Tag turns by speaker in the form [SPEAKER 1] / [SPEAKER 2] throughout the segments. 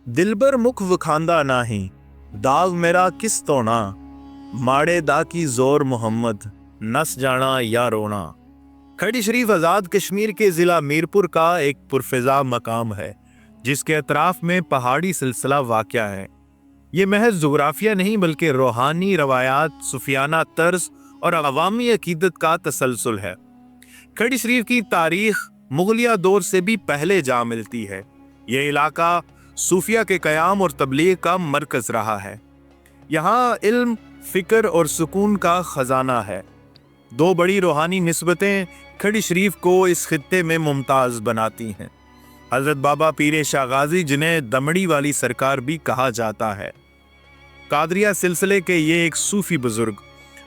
[SPEAKER 1] दिलबर मुख वखांदा नाही, दाग मेरा किस तोना, माड़े दा की जोर मोहम्मद, नस जाना या रोना। खड़ी शरीफ आज़ाद कश्मीर के ज़िला मीरपुर का एक पुरफ़िज़ा मकाम है, जिसके अतराफ़ में पहाड़ी सिलसिला वाक़या है। ये महज जोग्राफिया नहीं बल्कि रूहानी रवायात, सूफियाना तर्ज और अवामी अकीदत का तसलसल है। खड़ी शरीफ की तारीख मुगलिया दौर से भी पहले जा मिलती है। ये इलाका सूफिया के क़याम और तबलीग का मरकज़ रहा है। यहाँ इल्म, फ़िक्र और सुकून का ख़जाना है। दो बड़ी रूहानी निस्बतें खड़ी शरीफ को इस खित्ते में मुमताज़ बनाती हैं। हज़रत बाबा पीर शाह गाज़ी, जिन्हें दमड़ी वाली सरकार भी कहा जाता है, कादरिया सिलसिले के ये एक सूफ़ी बुज़ुर्ग,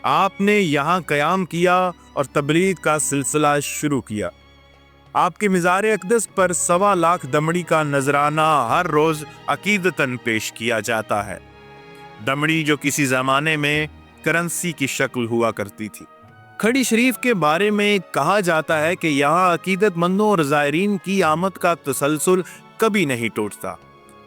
[SPEAKER 1] आपने यहाँ क़याम किया और तबलीग का सिलसिला शुरू किया। आपके मिज़ार अक़दस पर 1.25 लाख दमड़ी का नजराना हर रोज़ अकीदतन पेश किया जाता है। दमड़ी जो किसी ज़माने में करेंसी की शक्ल हुआ करती थी। खड़ी शरीफ के बारे में कहा जाता है कि यहाँ अकीदतमंदों और ज़ायरीन की आमद का तसलसल कभी नहीं टूटता।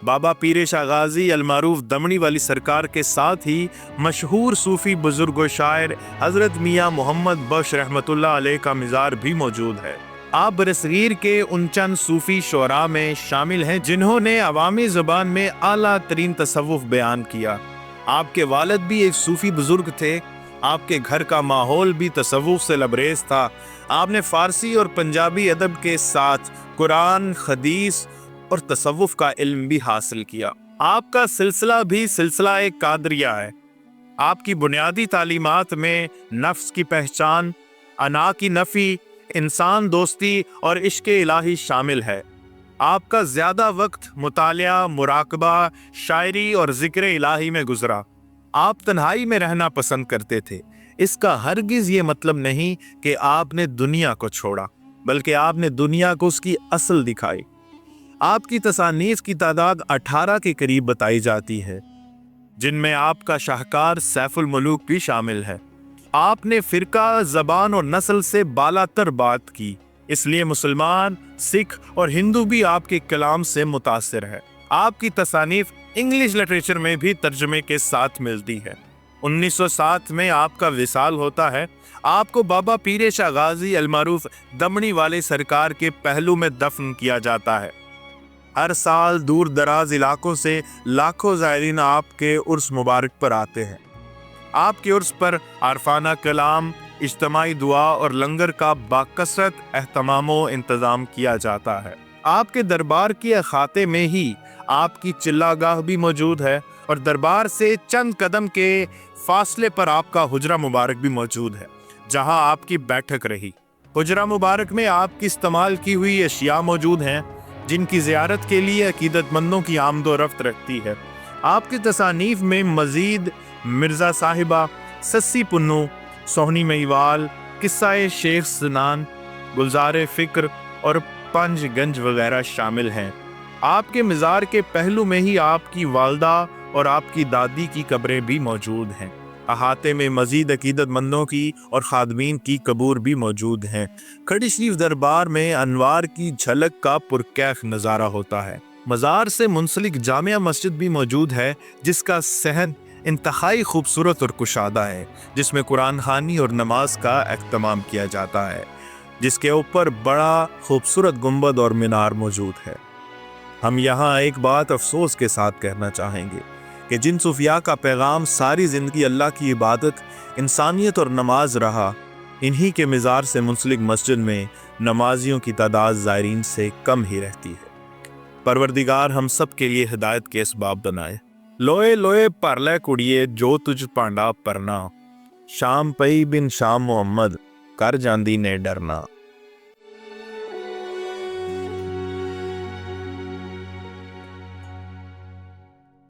[SPEAKER 1] बाबा पीर शाह गाज़ी अलमारूफ दमड़ी वाली सरकार के साथ ही मशहूर सूफ़ी बुज़ुर्ग व शायर हज़रत मियाँ मोहम्मद बख्श रहमतुल्लाह अलैह का मिज़ार भी मौजूद है। आप बरसगीर के उन चंद सूफ़ी शोरा में शामिल हैं जिन्होंने अवामी ज़बान में आला तरीन तसव्वुफ़ बयान किया। आपके वालिद भी एक सूफ़ी बुज़ुर्ग थे। आपके घर का माहौल भी तसव्वुफ़ से लबरेज था। आपने फ़ारसी और पंजाबी अदब के साथ कुरान, हदीस और तसव्वुफ़ का इल्म भी हासिल किया। आपका सिलसिला भी सिलसिला एक कादरिया है। आपकी बुनियादी तालीमात में नफ्स की पहचान, अना की नफ़ी, इंसान दोस्ती और इश्क़ इलाही शामिल है। आपका ज़्यादा वक्त मुतालिया, मुराकबा, शायरी और ज़िक्र इलाही में गुजरा। आप तन्हाई में रहना पसंद करते थे। इसका हरगिज़ ये मतलब नहीं कि आपने दुनिया को छोड़ा, बल्कि आपने दुनिया को उसकी असल दिखाई। आपकी तसानीफ़ की तादाद 18 के करीब बताई जाती है, जिनमें आपका शाहकार सैफुल मुलूक भी शामिल है। आपने फ़िरका, ज़बान और नस्ल से बालातर बात की, इसलिए मुसलमान, सिख और हिंदू भी आपके कलाम से मुतासिर है। आपकी तसानीफ़ इंग्लिश लिटरेचर में भी तर्जमे के साथ मिलती है। 1907 में आपका विसाल होता है। आपको बाबा पीर शाह गाज़ी अलमारूफ दमड़ी वाले सरकार के पहलू में दफन किया जाता है। हर साल दूर दराज इलाकों से लाखों ज़ायरीन आपके उर्स मुबारक पर आते हैं। आपके उर्स पर आरफाना कलाम, इज्तमाई दुआ और लंगर का बाकसरत एहतमामो इंतज़ाम किया जाता है। आपके दरबार के अखाते में ही आपकी चिल्लागाह भी मौजूद है और दरबार से चंद कदम के फासले पर आपका हुजरा मुबारक भी मौजूद है, जहां आपकी बैठक रही। हुजरा मुबारक में आपकी इस्तेमाल की हुई अशिया मौजूद हैं, जिनकी ज़ियारत के लिए अकीदतमंदों की आमदो रफ्त रखती है। आपकी तसानीफ़ में मज़ीद मिर्ज़ा साहिबा, सस्सी पुन्नू, सोहनी महिवाल, किस्सा शेख सनान, गुलजार फ़िक्र और पंजगंज वगैरह शामिल हैं। आपके मज़ार के पहलू में ही आपकी वालदा और आपकी दादी की कब्रें भी मौजूद हैं। अहाते में मज़ीद अकीदतमंदों की और खादमीन की कबूर भी मौजूद हैं। खड़ी शरीफ दरबार में अनवार की झलक का पुरकैफ नज़ारा होता है। मज़ार से मुंसलिक जामिया मस्जिद भी मौजूद है, जिसका सहन इंतहाई खूबसूरत और कुशादा है, जिसमें कुरान खानी और नमाज का एहतमाम किया जाता है, जिसके ऊपर बड़ा खूबसूरत गुंबद और मीनार मौजूद है। हम यहाँ एक बात अफसोस के साथ कहना चाहेंगे कि जिन सूफिया का पैगाम सारी ज़िंदगी अल्लाह की इबादत, इंसानियत और नमाज रहा, इन्हीं के मिज़ार से मुंसलिक मस्जिद में नमाजियों की तादाद ज़ायरीन से कम ही रहती है। परवरदिगार हम सब के लिए हिदायत के असबाब बनाए। लोए लोए परले कुड़िए जो तुझ पांडा परना, शाम पई बिन शाम मोहम्मद कर जांदी ने डरना।